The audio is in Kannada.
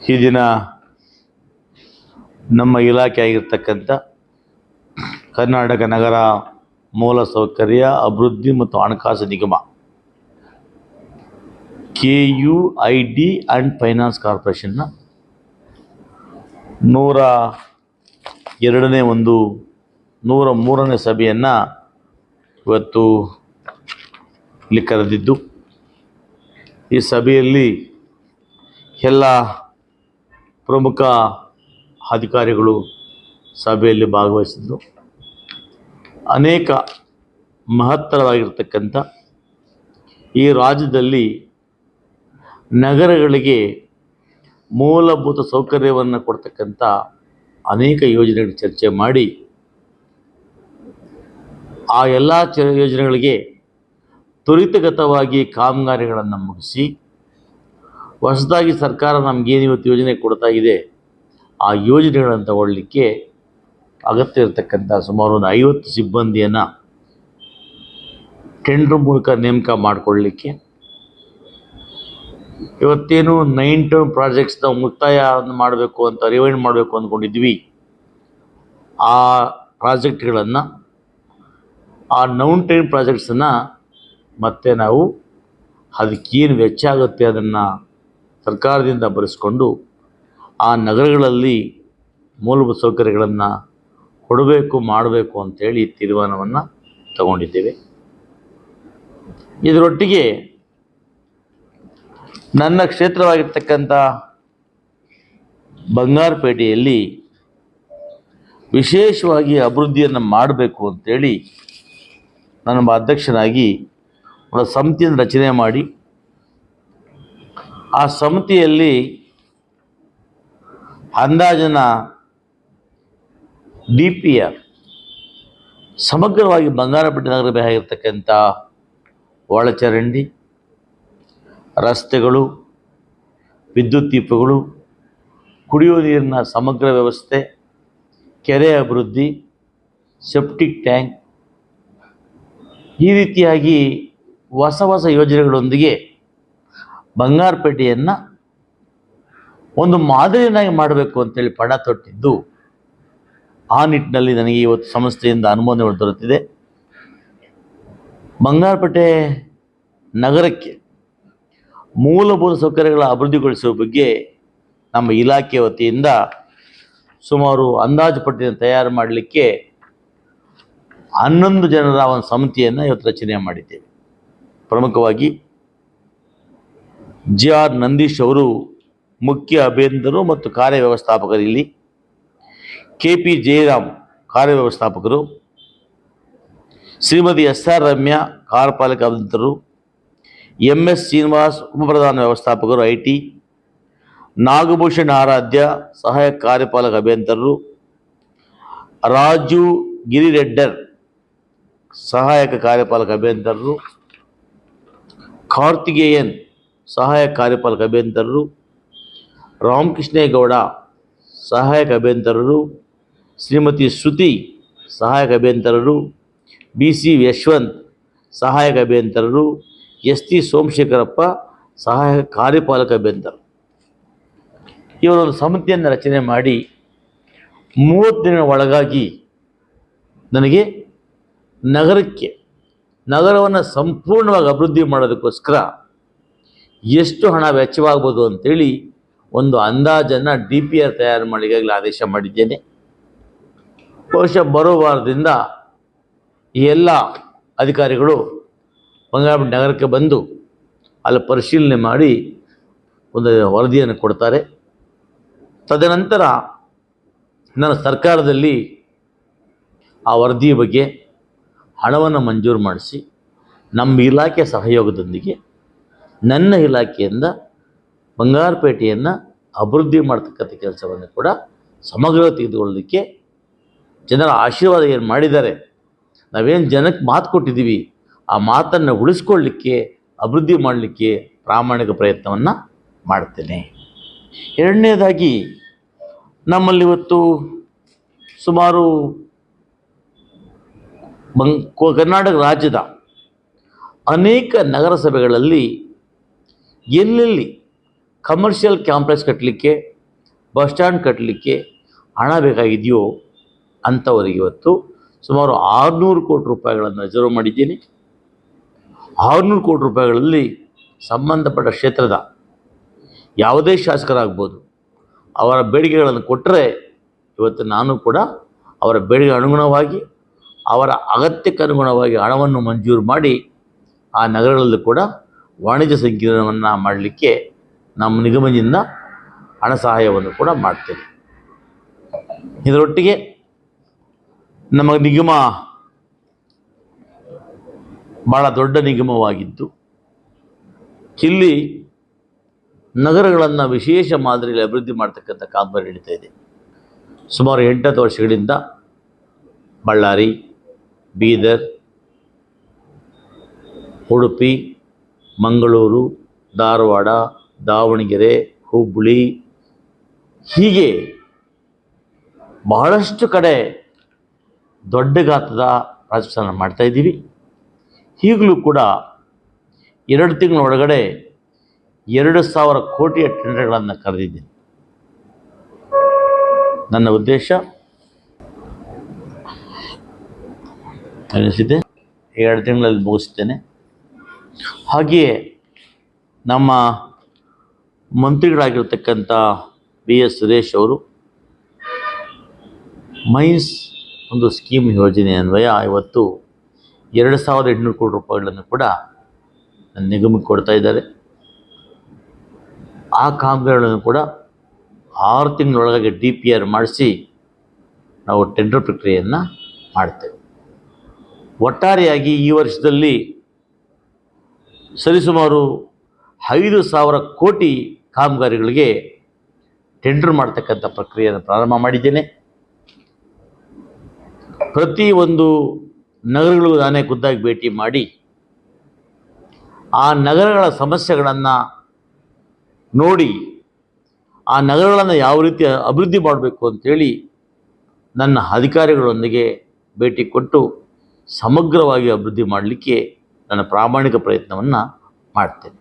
ಈ ದಿನ ನಮ್ಮ ಇಲಾಖೆ ಆಗಿರ್ತಕ್ಕಂಥ ಕರ್ನಾಟಕ ನಗರ ಮೂಲಸೌಕರ್ಯ ಅಭಿವೃದ್ಧಿ ಮತ್ತು ಹಣಕಾಸು ನಿಗಮ KUID ಆ್ಯಂಡ್ ಫೈನಾನ್ಸ್ ಕಾರ್ಪೊರೇಷನ್ನ 103ನೇ ಸಭೆಯನ್ನು ಇವತ್ತು ಇಲ್ಲಿ ಕರೆದಿದ್ದು, ಈ ಸಭೆಯಲ್ಲಿ ಎಲ್ಲ ಪ್ರಮುಖ ಅಧಿಕಾರಿಗಳು ಸಭೆಯಲ್ಲಿ ಭಾಗವಹಿಸಿದ್ದು, ಅನೇಕ ಮಹತ್ತರವಾಗಿರ್ತಕ್ಕಂಥ ಈ ರಾಜ್ಯದಲ್ಲಿ ನಗರಗಳಿಗೆ ಮೂಲಭೂತ ಸೌಕರ್ಯವನ್ನು ಕೊಡ್ತಕ್ಕಂಥ ಅನೇಕ ಯೋಜನೆಗಳ ಚರ್ಚೆ ಮಾಡಿ ಆ ಎಲ್ಲ ಯೋಜನೆಗಳಿಗೆ ತ್ವರಿತಗತವಾಗಿ ಕಾಮಗಾರಿಗಳನ್ನು ಮುಗಿಸಿ ಹೊಸದಾಗಿ ಸರ್ಕಾರ ನಮಗೇನು ಇವತ್ತು ಯೋಜನೆ ಕೊಡ್ತಾ ಇದೆ ಆ ಯೋಜನೆಗಳನ್ನು ತಗೊಳ್ಳಿಕ್ಕೆ ಅಗತ್ಯ ಇರತಕ್ಕಂಥ ಸುಮಾರು ಒಂದು 50 ಸಿಬ್ಬಂದಿಯನ್ನು ಟೆಂಡರ್ ಮೂಲಕ ನೇಮಕ ಮಾಡಿಕೊಳ್ಳಲಿಕ್ಕೆ, ಇವತ್ತೇನು 9 ಟರ್ಮ್ ಪ್ರಾಜೆಕ್ಟ್ಸ್ನ ಮುಕ್ತಾಯ ಮಾಡಬೇಕು ಅಂತ ರಿವೈಂಡ್ ಮಾಡಬೇಕು ಅಂದ್ಕೊಂಡಿದ್ವಿ, ಆ ಪ್ರಾಜೆಕ್ಟ್ಗಳನ್ನು ಆ 9 ಟರ್ಮ್ ಪ್ರಾಜೆಕ್ಟ್ಸನ್ನು ಮತ್ತೆ ನಾವು ಅದಕ್ಕೇನು ವೆಚ್ಚ ಆಗುತ್ತೆ ಅದನ್ನು ಸರ್ಕಾರದಿಂದ ಭರಿಸ್ಕೊಂಡು ಆ ನಗರಗಳಲ್ಲಿ ಮೂಲಭೂತ ಸೌಕರ್ಯಗಳನ್ನು ಮಾಡಬೇಕು ಅಂತೇಳಿ ತೀರ್ಮಾನವನ್ನು ತಗೊಂಡಿದ್ದೇವೆ. ಇದರೊಟ್ಟಿಗೆ ನನ್ನ ಕ್ಷೇತ್ರವಾಗಿರ್ತಕ್ಕಂಥ ಬಂಗಾರಪೇಟೆಯಲ್ಲಿ ವಿಶೇಷವಾಗಿ ಅಭಿವೃದ್ಧಿಯನ್ನು ಮಾಡಬೇಕು ಅಂತೇಳಿ ನನ್ನ ಅಧ್ಯಕ್ಷನಾಗಿ ಒಂದು ಸಮಿತಿಯನ್ನು ರಚನೆ ಮಾಡಿ ಆ ಸಮಿತಿಯಲ್ಲಿ ಅಂದಾಜಿನ DPR ಸಮಗ್ರವಾಗಿ ಬಂಗಾರಪೇಟೆ ನಗರ ಬೇಕಾಗಿರ್ತಕ್ಕಂಥ ಒಳಚರಂಡಿ, ರಸ್ತೆಗಳು, ವಿದ್ಯುತ್ ದೀಪಗಳು, ಕುಡಿಯುವ ನೀರಿನ ಸಮಗ್ರ ವ್ಯವಸ್ಥೆ, ಕೆರೆ ಅಭಿವೃದ್ಧಿ, ಸೆಪ್ಟಿಕ್ ಟ್ಯಾಂಕ್, ಈ ರೀತಿಯಾಗಿ ಹೊಸ ಹೊಸ ಯೋಜನೆಗಳೊಂದಿಗೆ ಬಂಗಾರಪೇಟೆಯನ್ನು ಒಂದು ಮಾದರಿಯನ್ನಾಗಿ ಮಾಡಬೇಕು ಅಂತೇಳಿ ಪಣ ತೊಟ್ಟಿದ್ದು, ಆ ನಿಟ್ಟಿನಲ್ಲಿ ನನಗೆ ಇವತ್ತು ಸಂಸ್ಥೆಯಿಂದ ಅನುಮೋದನೆ ದೊರೆತಿದೆ. ಬಂಗಾರಪೇಟೆ ನಗರಕ್ಕೆ ಮೂಲಭೂತ ಸೌಕರ್ಯಗಳ ಅಭಿವೃದ್ಧಿಗೊಳಿಸುವ ಬಗ್ಗೆ ನಮ್ಮ ಇಲಾಖೆ ವತಿಯಿಂದ ಸುಮಾರು ಅಂದಾಜು ಪಟ್ಟಿಯನ್ನು ತಯಾರು ಮಾಡಲಿಕ್ಕೆ 11 ಜನರ ಒಂದು ಸಮಿತಿಯನ್ನು ಇವತ್ತು ರಚನೆ ಮಾಡಿದ್ದೇವೆ. ಪ್ರಮುಖವಾಗಿ GR ನಂದೀಶ್ ಅವರು ಮುಖ್ಯ ಅಭಿಯಂತರರು ಮತ್ತು ಕಾರ್ಯವ್ಯವಸ್ಥಾಪಕರು, ಇಲ್ಲಿ KP ಜಯರಾಮ್ ಕಾರ್ಯವ್ಯವಸ್ಥಾಪಕರು, ಶ್ರೀಮತಿ SR ರಮ್ಯಾ ಕಾರ್ಯಪಾಲಕ ಅಭಿಯಂತರರು, MS ಶ್ರೀನಿವಾಸ್ ಉಪಪ್ರಧಾನ ವ್ಯವಸ್ಥಾಪಕರು IT, ನಾಗಭೂಷಣ್ ಆರಾಧ್ಯ ಸಹಾಯಕ ಕಾರ್ಯಪಾಲಕ ಅಭಿಯಂತರರು, ರಾಜು ಗಿರಿರೆಡ್ಡರ್ ಸಹಾಯಕ ಕಾರ್ಯಪಾಲಕ ಅಭಿಯಂತರರು, ಕಾರ್ತಿಕೇಯನ್ ಸಹಾಯಕ ಕಾರ್ಯಪಾಲಕ ಅಭಿಯಂತರರು, ರಾಮಕೃಷ್ಣೇಗೌಡ ಸಹಾಯಕ ಅಭಿಯಂತರರು, ಶ್ರೀಮತಿ ಶ್ರುತಿ ಸಹಾಯಕ ಅಭಿಯಂತರರು, BC ಯಶವಂತ್ ಸಹಾಯಕ ಅಭಿಯಂತರರು, ST ಸೋಮಶೇಖರಪ್ಪ ಸಹಾಯಕ ಕಾರ್ಯಪಾಲಕ ಅಭಿಯಂತರರು. ಇವರೊಂದು ಸಮಿತಿಯನ್ನು ರಚನೆ ಮಾಡಿ 30 ದಿನ ಒಳಗಾಗಿ ನನಗೆ ನಗರವನ್ನು ಸಂಪೂರ್ಣವಾಗಿ ಅಭಿವೃದ್ಧಿ ಮಾಡೋದಕ್ಕೋಸ್ಕರ ಎಷ್ಟು ಹಣ ವೆಚ್ಚವಾಗ್ಬೋದು ಅಂತೇಳಿ ಒಂದು ಅಂದಾಜನ್ನು DPR ತಯಾರು ಮಾಡಿ ಈಗಾಗಲೇ ಆದೇಶ ಮಾಡಿದ್ದೇನೆ. ಬಹುಶಃ ಬರೋ ವಾರದಿಂದ ಈ ಎಲ್ಲ ಅಧಿಕಾರಿಗಳು ಬಂಗಾರಪೇಟೆ ನಗರಕ್ಕೆ ಬಂದು ಅಲ್ಲಿ ಪರಿಶೀಲನೆ ಮಾಡಿ ಒಂದು ವರದಿಯನ್ನು ಕೊಡ್ತಾರೆ. ತದನಂತರ ನನ್ನ ಸರ್ಕಾರದಲ್ಲಿ ಆ ವರದಿಯ ಬಗ್ಗೆ ಹಣವನ್ನು ಮಂಜೂರು ಮಾಡಿಸಿ ನಮ್ಮ ಇಲಾಖೆ ಸಹಯೋಗದೊಂದಿಗೆ ನನ್ನ ಇಲಾಖೆಯಿಂದ ಬಂಗಾರಪೇಟೆಯನ್ನು ಅಭಿವೃದ್ಧಿ ಮಾಡ್ತಕ್ಕಂಥ ಕೆಲಸವನ್ನು ಕೂಡ ಸಮಗ್ರ ತೆಗೆದುಕೊಳ್ಳೋದಕ್ಕೆ ಜನರ ಆಶೀರ್ವಾದ ಏನು ಮಾಡಿದ್ದಾರೆ, ನಾವೇನು ಜನಕ್ಕೆ ಮಾತು ಕೊಟ್ಟಿದ್ದೀವಿ ಆ ಮಾತನ್ನು ಉಳಿಸ್ಕೊಳ್ಳಿಕ್ಕೆ, ಅಭಿವೃದ್ಧಿ ಮಾಡಲಿಕ್ಕೆ ಪ್ರಾಮಾಣಿಕ ಪ್ರಯತ್ನವನ್ನು ಮಾಡ್ತೇನೆ. ಎರಡನೇದಾಗಿ ನಮ್ಮಲ್ಲಿ ಇವತ್ತು ಸುಮಾರು ಕರ್ನಾಟಕ ರಾಜ್ಯದ ಅನೇಕ ನಗರಸಭೆಗಳಲ್ಲಿ ಎಲ್ಲೆಲ್ಲಿ ಕಮರ್ಷಿಯಲ್ ಕಾಂಪ್ಲೆಕ್ಸ್ ಕಟ್ಟಲಿಕ್ಕೆ ಬಸ್ ಸ್ಟ್ಯಾಂಡ್ ಕಟ್ಟಲಿಕ್ಕೆ ಹಣ ಬೇಕಾಗಿದೆಯೋ ಅಂಥವರಿಗೆ ಇವತ್ತು ಸುಮಾರು 600 ಕೋಟಿ ರೂಪಾಯಿಗಳನ್ನು ರಿಸರ್ವ್ ಮಾಡಿದ್ದೀನಿ. 600 ಕೋಟಿ ರೂಪಾಯಿಗಳಲ್ಲಿ ಸಂಬಂಧಪಟ್ಟ ಕ್ಷೇತ್ರದ ಯಾವುದೇ ಶಾಸಕರಾಗ್ಬೋದು, ಅವರ ಬೇಡಿಕೆಗಳನ್ನು ಕೊಟ್ಟರೆ ಇವತ್ತು ನಾನು ಕೂಡ ಅವರ ಬೇಡಿಕೆ ಅನುಗುಣವಾಗಿ ಅವರ ಅಗತ್ಯಕ್ಕೆ ಅನುಗುಣವಾಗಿ ಹಣವನ್ನು ಮಂಜೂರು ಮಾಡಿ ಆ ನಗರಗಳಲ್ಲಿ ಕೂಡ ವಾಣಿಜ್ಯ ಸಂಕೀರ್ಣವನ್ನು ಮಾಡಲಿಕ್ಕೆ ನಮ್ಮ ನಿಗಮದಿಂದ ಹಣ ಸಹಾಯವನ್ನು ಕೂಡ ಮಾಡ್ತೇವೆ. ಇದರೊಟ್ಟಿಗೆ ನಮ್ಮ ನಿಗಮ ಭಾಳ ದೊಡ್ಡ ನಿಗಮವಾಗಿದ್ದು ಇಲ್ಲಿ ನಗರಗಳನ್ನು ವಿಶೇಷ ಮಾದರಿಯಲ್ಲಿ ಅಭಿವೃದ್ಧಿ ಮಾಡ್ತಕ್ಕಂಥ ಕಾಮಗಾರಿ ನಡೀತಾ ಇದೆ. ಸುಮಾರು 8 ವರ್ಷಗಳಿಂದ ಬಳ್ಳಾರಿ, ಬೀದರ್, ಉಡುಪಿ, ಮಂಗಳೂರು, ಧಾರವಾಡ, ದಾವಣಗೆರೆ, ಹುಬ್ಬಳ್ಳಿ ಹೀಗೆ ಬಹಳಷ್ಟು ಕಡೆ ದೊಡ್ಡ ಗಾತ್ರದ ರಾಜಕಾರಣ ಮಾಡ್ತಾಯಿದ್ದೀವಿ. ಈಗಲೂ ಕೂಡ 2 ತಿಂಗಳ ಒಳಗಡೆ 2,000 ಕೋಟಿಯ ಟೆಂಡರ್ಗಳನ್ನು ಕರೆದಿದ್ದೀನಿ. ನನ್ನ ಉದ್ದೇಶ ಅನಿಸಿದೆ 2 ತಿಂಗಳಲ್ಲಿ ಮುಗಿಸ್ತೇನೆ. ಹಾಗೆಯೇ ನಮ್ಮ ಮಂತ್ರಿಗಳಾಗಿರ್ತಕ್ಕಂಥ BS ಸುರೇಶ್ ಅವರು ಮೈನ್ಸ್ ಒಂದು ಸ್ಕೀಮ್ ಯೋಜನೆ ಅನ್ವಯ ಇವತ್ತು 2,800 ಕೋಟಿ ರೂಪಾಯಿಗಳನ್ನು ಕೂಡ ನನ್ನ ನಿಗಮಕ್ಕೆ ಕೊಡ್ತಾ ಇದ್ದಾರೆ. ಆ ಕಾಮಗಾರಿಗಳನ್ನು ಕೂಡ 6 ತಿಂಗಳೊಳಗಾಗಿ DPR ಮಾಡಿಸಿ ನಾವು ಟೆಂಡರ್ ಪ್ರಕ್ರಿಯೆಯನ್ನು ಮಾಡ್ತೇವೆ. ಒಟ್ಟಾರೆಯಾಗಿ ಈ ವರ್ಷದಲ್ಲಿ ಸರಿಸುಮಾರು 5,000 ಕೋಟಿ ಕಾಮಗಾರಿಗಳಿಗೆ ಟೆಂಡರ್ ಮಾಡ್ತಕ್ಕಂಥ ಪ್ರಕ್ರಿಯೆಯನ್ನು ಪ್ರಾರಂಭ ಮಾಡಿದ್ದೇನೆ. ಪ್ರತಿಯೊಂದು ನಗರಗಳಿಗೂ ನಾನೇ ಖುದ್ದಾಗಿ ಭೇಟಿ ಮಾಡಿ ಆ ನಗರಗಳ ಸಮಸ್ಯೆಗಳನ್ನು ನೋಡಿ ಆ ನಗರಗಳನ್ನು ಯಾವ ರೀತಿ ಅಭಿವೃದ್ಧಿ ಮಾಡಬೇಕು ಅಂಥೇಳಿ ನನ್ನ ಅಧಿಕಾರಿಗಳೊಂದಿಗೆ ಭೇಟಿ ಕೊಟ್ಟು ಸಮಗ್ರವಾಗಿ ಅಭಿವೃದ್ಧಿ ಮಾಡಲಿಕ್ಕೆ ನನ್ನ ಪ್ರಾಮಾಣಿಕ ಪ್ರಯತ್ನವನ್ನು ಮಾಡ್ತೇನೆ.